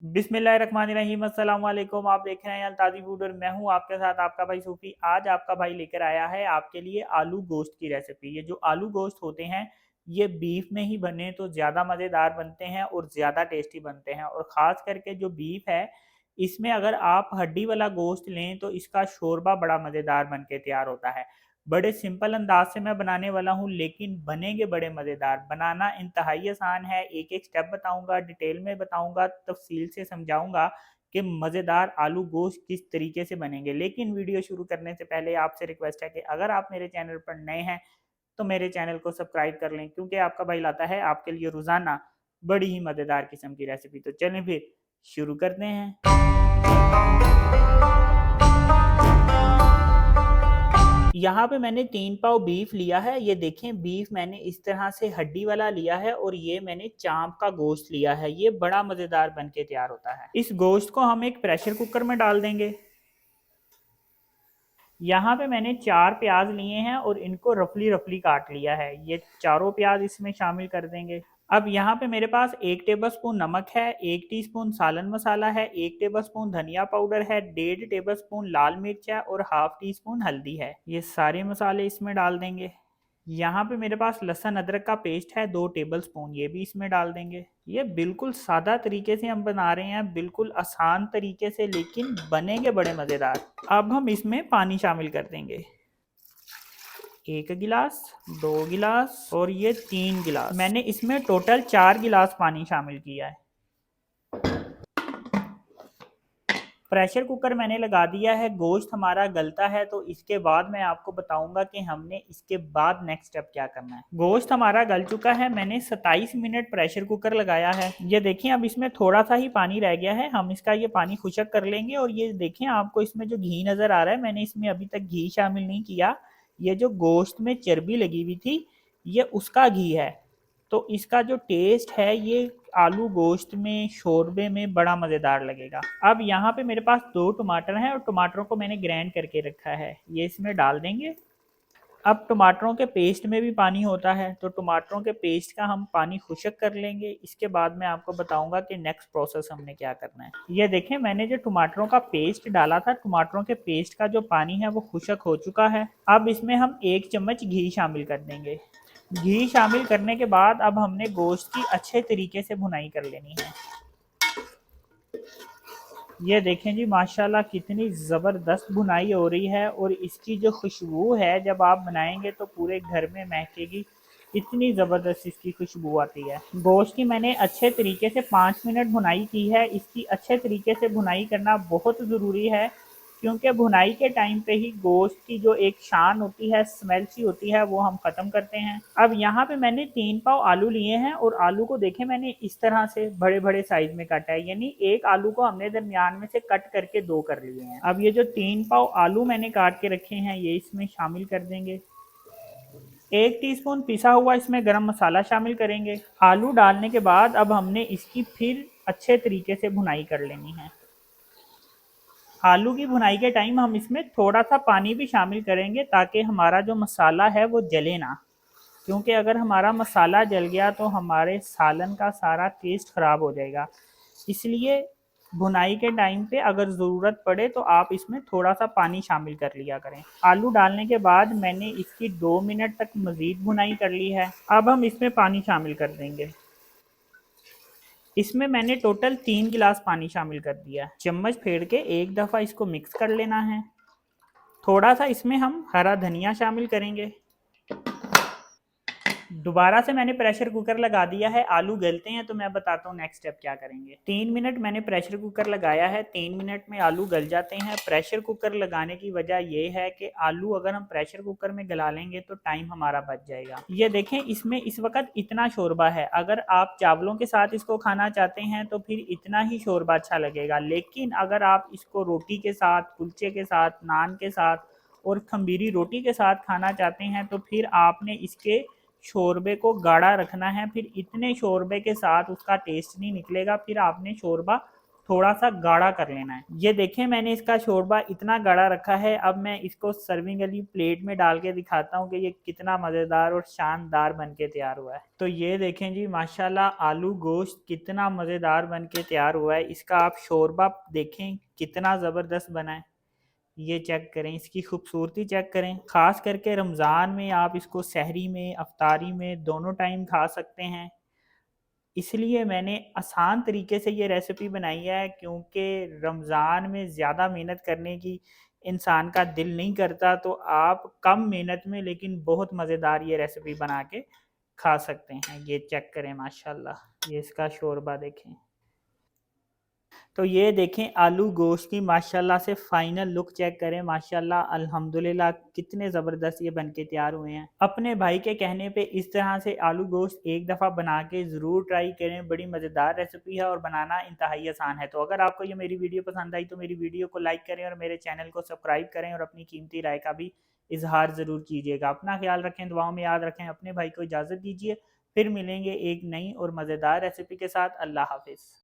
बिस्मिल्लाहिर्रहमानिर्रहीम अस्सलाम वालेकुम। आप देख रहे हैं अल्ताज़ी फूड और मैं हूं आपके साथ आपका भाई सूफी। आज आपका भाई लेकर आया है आपके लिए आलू गोश्त की रेसिपी। ये जो आलू गोश्त होते हैं ये बीफ में ही बने तो ज़्यादा मज़ेदार बनते हैं और ज़्यादा टेस्टी बनते हैं। और ख़ास करके जो बीफ है इसमें अगर आप हड्डी वाला गोश्त लें तो इसका शोरबा बड़ा मज़ेदार बन के तैयार होता है। बड़े सिंपल अंदाज से मैं बनाने वाला हूँ लेकिन बनेंगे बड़े मज़ेदार। बनाना इंतहाई आसान है, एक एक स्टेप बताऊंगा, डिटेल में बताऊंगा, तफसील से समझाऊंगा कि मज़ेदार आलू गोश्त किस तरीके से बनेंगे। लेकिन वीडियो शुरू करने से पहले आपसे रिक्वेस्ट है कि अगर आप मेरे चैनल पर नए हैं तो मेरे चैनल को सब्सक्राइब कर लें, क्योंकि आपका भाई लाता है आपके लिए रोज़ाना बड़ी ही मज़ेदार किस्म की रेसिपी। तो चलें फिर शुरू करते हैं। यहाँ पे मैंने 3 पाव बीफ लिया है। ये देखें, बीफ मैंने इस तरह से हड्डी वाला लिया है और ये मैंने चाँप का गोश्त लिया है। ये बड़ा मज़ेदार बन के तैयार होता है। इस गोश्त को हम एक प्रेशर कुकर में डाल देंगे। यहाँ पे मैंने 4 प्याज लिए हैं और इनको रफली रफली काट लिया है। ये चारों प्याज इसमें शामिल कर देंगे। अब यहाँ पे मेरे पास 1 टेबलस्पून नमक है, 1 टीस्पून सालन मसाला है, 1 टेबलस्पून धनिया पाउडर है, 1.5 टेबलस्पून लाल मिर्च है और हाफ टी स्पून हल्दी है। ये सारे मसाले इसमें डाल देंगे। यहाँ पे मेरे पास लहसुन अदरक का पेस्ट है 2 टेबलस्पून, ये भी इसमें डाल देंगे। ये बिल्कुल सादा तरीके से हम बना रहे हैं, बिल्कुल आसान तरीके से, लेकिन बनेंगे बड़े मज़ेदार। अब हम इसमें पानी शामिल कर देंगे। 1 गिलास, 2 गिलास और ये 3 गिलास। मैंने इसमें टोटल 4 गिलास पानी शामिल किया है। प्रेशर कुकर मैंने लगा दिया है। गोश्त हमारा गलता है तो इसके बाद मैं आपको बताऊंगा कि हमने इसके बाद नेक्स्ट स्टेप क्या करना है। गोश्त हमारा गल चुका है। मैंने 27 मिनट प्रेशर कुकर लगाया है। ये देखें, अब इसमें थोड़ा सा ही पानी रह गया है। हम इसका ये पानी खुशक कर लेंगे। और ये देखें, आपको इसमें जो घी नज़र आ रहा है, मैंने इसमें अभी तक घी शामिल नहीं किया। ये जो गोश्त में चर्बी लगी हुई थी ये उसका घी है। तो इसका जो टेस्ट है ये आलू गोश्त में, शोरबे में बड़ा मज़ेदार लगेगा। अब यहाँ पे मेरे पास 2 टमाटर हैं और टमाटरों को मैंने ग्राइंड करके रखा है, ये इसमें डाल देंगे। अब टमाटरों के पेस्ट में भी पानी होता है तो टमाटरों के पेस्ट का हम पानी खुशक कर लेंगे। इसके बाद मैं आपको बताऊंगा कि नेक्स्ट प्रोसेस हमने क्या करना है। ये देखें, मैंने जो टमाटरों का पेस्ट डाला था, टमाटरों के पेस्ट का जो पानी है वो खुशक हो चुका है। अब इसमें हम 1 चम्मच घी शामिल कर देंगे। घी शामिल करने के बाद अब हमने गोश्त की अच्छे तरीके से भुनाई कर लेनी है। ये देखें जी, माशाल्लाह कितनी ज़बरदस्त भुनाई हो रही है और इसकी जो खुशबू है जब आप बनाएंगे तो पूरे घर में महकेगी। इतनी ज़बरदस्त इसकी खुशबू आती है। गोश्त की मैंने अच्छे तरीके से 5 मिनट भुनाई की है। इसकी अच्छे तरीके से भुनाई करना बहुत ज़रूरी है, क्योंकि भुनाई के टाइम पे ही गोश्त की जो एक शान होती है, स्मेल सी होती है, वो हम ख़त्म करते हैं। अब यहाँ पे मैंने 3 पाव आलू लिए हैं और आलू को देखें मैंने इस तरह से बड़े बड़े साइज में काटा है, यानी एक आलू को हमने दरमियान में से कट करके 2 कर लिए हैं। अब ये जो 3 पाव आलू मैंने काट के रखे हैं ये इसमें शामिल कर देंगे। 1 टीस्पून पिसा हुआ इसमें गरम मसाला शामिल करेंगे। आलू डालने के बाद अब हमने इसकी फिर अच्छे तरीके से भुनाई कर लेनी है। आलू की भुनाई के टाइम हम इसमें थोड़ा सा पानी भी शामिल करेंगे ताकि हमारा जो मसाला है वो जले ना, क्योंकि अगर हमारा मसाला जल गया तो हमारे सालन का सारा टेस्ट ख़राब हो जाएगा। इसलिए भुनाई के टाइम पे अगर ज़रूरत पड़े तो आप इसमें थोड़ा सा पानी शामिल कर लिया करें। आलू डालने के बाद मैंने इसकी 2 मिनट तक मज़ीद भुनाई कर ली है। अब हम इसमें पानी शामिल कर देंगे। इसमें मैंने टोटल 3 गिलास पानी शामिल कर दिया है। चम्मच फेर के एक दफ़ा इसको मिक्स कर लेना है। थोड़ा सा इसमें हम हरा धनिया शामिल करेंगे। दोबारा से मैंने प्रेशर कुकर लगा दिया है। आलू गलते हैं तो मैं बताता हूँ नेक्स्ट स्टेप क्या करेंगे। 3 मिनट मैंने प्रेशर कुकर लगाया है। 3 मिनट में आलू गल जाते हैं। प्रेशर कुकर लगाने की वजह यह है कि आलू अगर हम प्रेशर कुकर में गला लेंगे तो टाइम हमारा बच जाएगा। ये देखें, इसमें इस वक्त इतना शोरबा है। अगर आप चावलों के साथ इसको खाना चाहते हैं तो फिर इतना ही शोरबा अच्छा लगेगा, लेकिन अगर आप इसको रोटी के साथ, कुलचे के साथ, नान के साथ और खमीरी रोटी के साथ खाना चाहते हैं तो फिर आपने इसके शोरबे को गाढ़ा रखना है। फिर इतने शोरबे के साथ उसका टेस्ट नहीं निकलेगा। फिर आपने शोरबा थोड़ा सा गाढ़ा कर लेना है। ये देखें मैंने इसका शोरबा इतना गाढ़ा रखा है। अब मैं इसको सर्विंग वाली प्लेट में डाल के दिखाता हूँ कि ये कितना मज़ेदार और शानदार बन के तैयार हुआ है। तो ये देखें जी माशाल्लाह आलू गोश्त कितना मज़ेदार बन के तैयार हुआ है। इसका आप शोरबा देखें कितना ज़बरदस्त बना है। ये चेक करें, इसकी खूबसूरती चेक करें। ख़ास करके रमज़ान में आप इसको सहरी में, अफ्तारी में दोनों टाइम खा सकते हैं। इसलिए मैंने आसान तरीके से ये रेसिपी बनाई है, क्योंकि रमज़ान में ज़्यादा मेहनत करने की इंसान का दिल नहीं करता, तो आप कम मेहनत में लेकिन बहुत मज़ेदार ये रेसिपी बना के खा सकते हैं। ये चेक करें माशाल्लाह, ये इसका शोरबा देखें। तो ये देखें आलू गोश्त की माशाल्लाह से फाइनल लुक चेक करें। माशाल्लाह अल्हम्दुलिल्लाह कितने ज़बरदस्त ये बन के तैयार हुए हैं। अपने भाई के कहने पे इस तरह से आलू गोश्त एक दफ़ा बना के ज़रूर ट्राई करें। बड़ी मज़ेदार रेसिपी है और बनाना इंतहाई आसान है। तो अगर आपको ये मेरी वीडियो पसंद आई तो मेरी वीडियो को लाइक करें और मेरे चैनल को सब्सक्राइब करें और अपनी कीमती राय का भी इजहार ज़रूर कीजिएगा। अपना ख्याल रखें, दुआओं में याद रखें। अपने भाई को इजाज़त दीजिए, फिर मिलेंगे एक नई और मज़ेदार रेसिपी के साथ। अल्लाह हाफिज़।